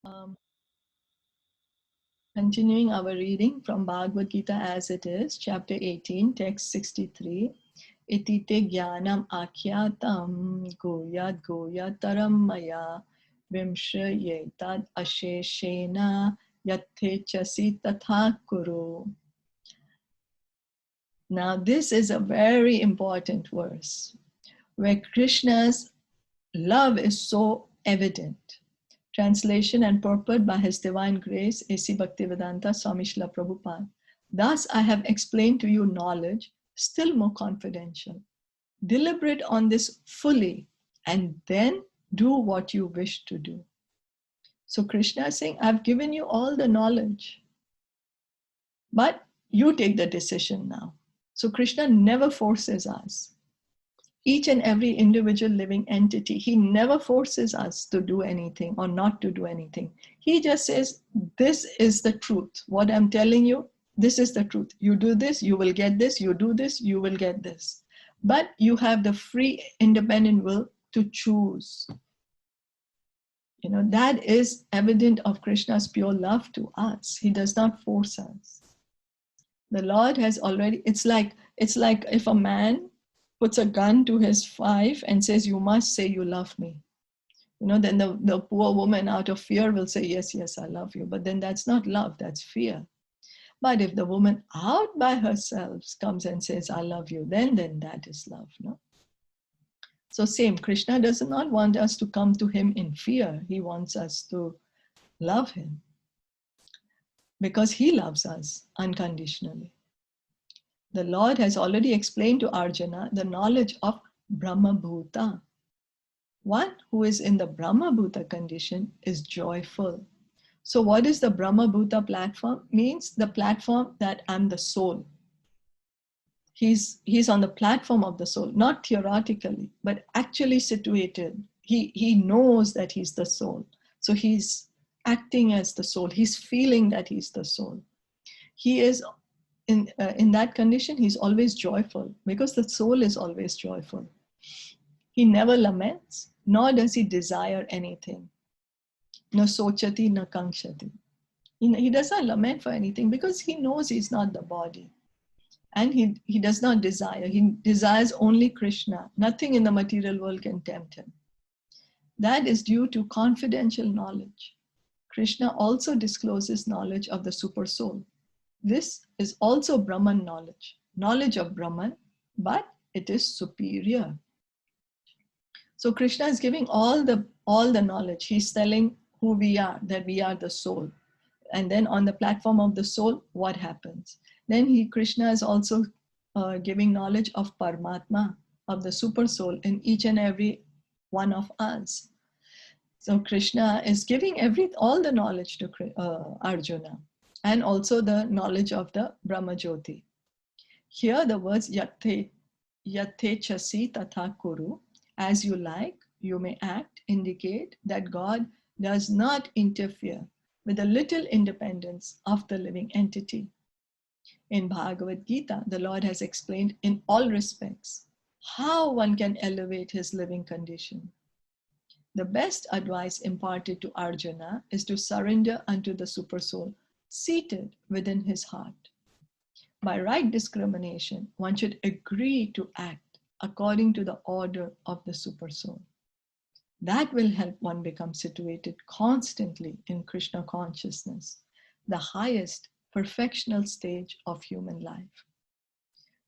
Um, Continuing our reading from Bhagavad Gita as it is, chapter 18, text 63. Iti te jnanam akyatam goyataram maya vimshrayetad asheshena yatte chasi tatha kuru. Now this is a very important verse where Krishna's love is so evident. Translation and purport by His Divine Grace, A.C. Bhaktivedanta Swami Srila Prabhupada. Thus I have explained to you knowledge, still more confidential. Deliberate on this fully, and then do what you wish to do. So Krishna is saying, I've given you all the knowledge, but you take the decision now. So Krishna never forces us. Each and every individual living entity, he never forces us to do anything or not to do anything. He just says, this is the truth. What I'm telling you, this is the truth. You do this, you will get this. You do this, you will get this. But you have the free, independent will to choose. You know, that is evident of Krishna's pure love to us. He does not force us. The Lord has already, it's like if a man puts a gun to his wife and says, you must say you love me. You know, then the poor woman out of fear will say, yes, yes, I love you. But then that's not love, that's fear. But if the woman out by herself comes and says, I love you, then that is love, no? So same, Krishna does not want us to come to him in fear. He wants us to love him because he loves us unconditionally. The Lord has already explained to Arjuna the knowledge of Brahma Bhuta. One who is in the Brahma Bhuta condition is joyful. So what is the Brahma Bhuta platform? Means the platform that I'm the soul. He's on the platform of the soul, not theoretically, but actually situated. He knows that he's the soul. So he's acting as the soul. He's feeling that he's the soul. He is in that condition, he's always joyful because the soul is always joyful. He never laments, nor does he desire anything. No sochati, no kankshati. He does not lament for anything because he knows he's not the body. And he does not desire. He desires only Krishna. Nothing in the material world can tempt him. That is due to confidential knowledge. Krishna also discloses knowledge of the super soul. This is also Brahman knowledge, knowledge of Brahman, but it is superior. So Krishna is giving all the knowledge. He's telling who we are, that we are the soul. And then on the platform of the soul, what happens? Then Krishna is also giving knowledge of Paramatma, of the super soul in each and every one of us. So Krishna is giving all the knowledge to Arjuna. And also the knowledge of the Brahma Jyoti. Here the words yatte chasi tatha kuru, as you like, you may act, indicate that God does not interfere with the little independence of the living entity. In Bhagavad Gita, the Lord has explained in all respects how one can elevate his living condition. The best advice imparted to Arjuna is to surrender unto the super soul seated within his heart. By right discrimination, one should agree to act according to the order of the super soul. That will help one become situated constantly in Krishna consciousness, the highest perfectional stage of human life.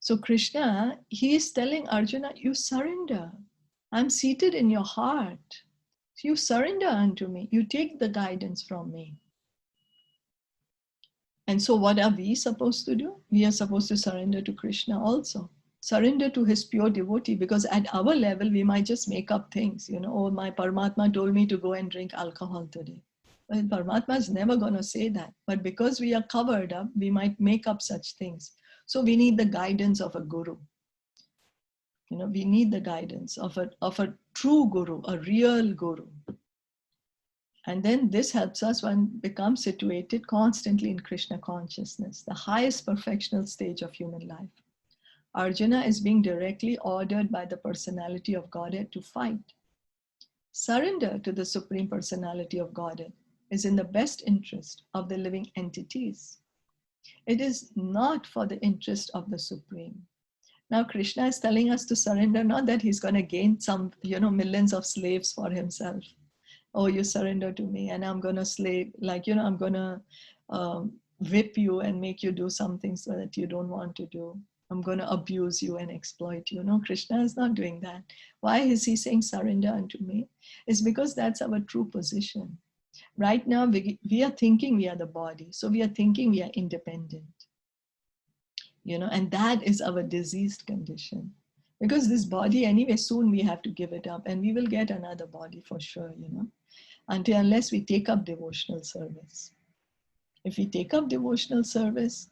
So Krishna, he is telling Arjuna, you surrender. I'm seated in your heart. You surrender unto me. You take the guidance from me. And so what are we supposed to do? We are supposed to surrender to Krishna also. Surrender to his pure devotee, because at our level, we might just make up things. You know, oh, my Paramatma told me to go and drink alcohol today. Well, Paramatma is never going to say that. But because we are covered up, we might make up such things. So we need the guidance of a guru. You know, we need the guidance of a true guru, a real guru. And then this helps us when become situated constantly in Krishna consciousness, the highest perfectional stage of human life. Arjuna is being directly ordered by the personality of Godhead to fight. Surrender to the Supreme Personality of Godhead is in the best interest of the living entities. It is not for the interest of the Supreme. Now Krishna is telling us to surrender, not that he's going to gain some, millions of slaves for himself. Oh, you surrender to me and I'm going to slave, I'm going to whip you and make you do something so that you don't want to do. I'm going to abuse you and exploit you. No, Krishna is not doing that. Why is he saying surrender unto me? It's because that's our true position. Right now, we are thinking we are the body. So we are thinking we are independent. And that is our diseased condition. Because this body, anyway, soon we have to give it up and we will get another body for sure, unless we take up devotional service. If we take up devotional service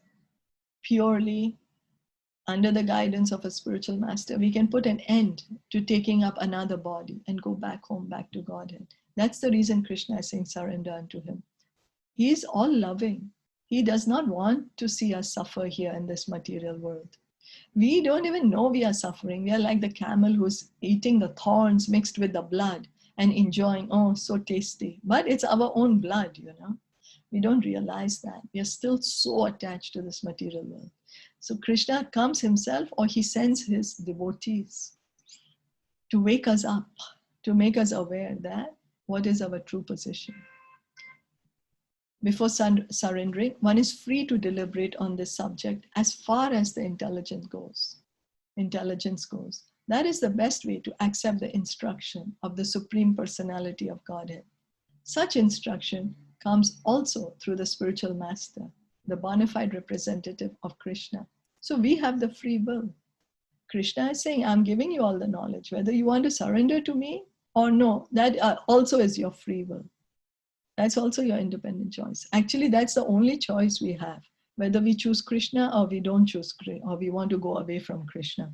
purely under the guidance of a spiritual master, we can put an end to taking up another body and go back home, back to Godhead. That's the reason Krishna is saying surrender unto him. He is all loving. He does not want to see us suffer here in this material world. We don't even know we are suffering. We are like the camel who's eating the thorns mixed with the blood and enjoying, oh, so tasty. But it's our own blood, We don't realize that. We are still so attached to this material world. So Krishna comes himself, or he sends his devotees to wake us up, to make us aware that what is our true position. Before surrendering, one is free to deliberate on this subject as far as the intelligence goes. That is the best way to accept the instruction of the Supreme Personality of Godhead. Such instruction comes also through the spiritual master, the bona fide representative of Krishna. So we have the free will. Krishna is saying, I'm giving you all the knowledge, whether you want to surrender to me or no, that also is your free will. That's also your independent choice. Actually, that's the only choice we have, whether we choose Krishna or we don't choose Krishna, or we want to go away from Krishna.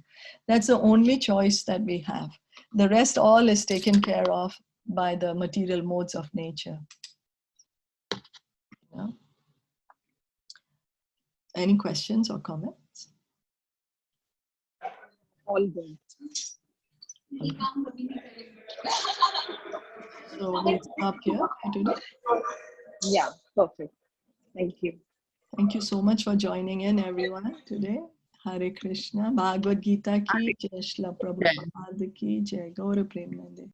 That's the only choice that we have. The rest all is taken care of by the material modes of nature. Yeah. Any questions or comments? All good. Okay. So we'll stop here for today. Yeah, perfect. Thank you. Thank you so much for joining in, everyone, today. Hare Krishna. Bhagavad Gita ki jai, Srila Prabhupada ki jai, Gaura Premanande.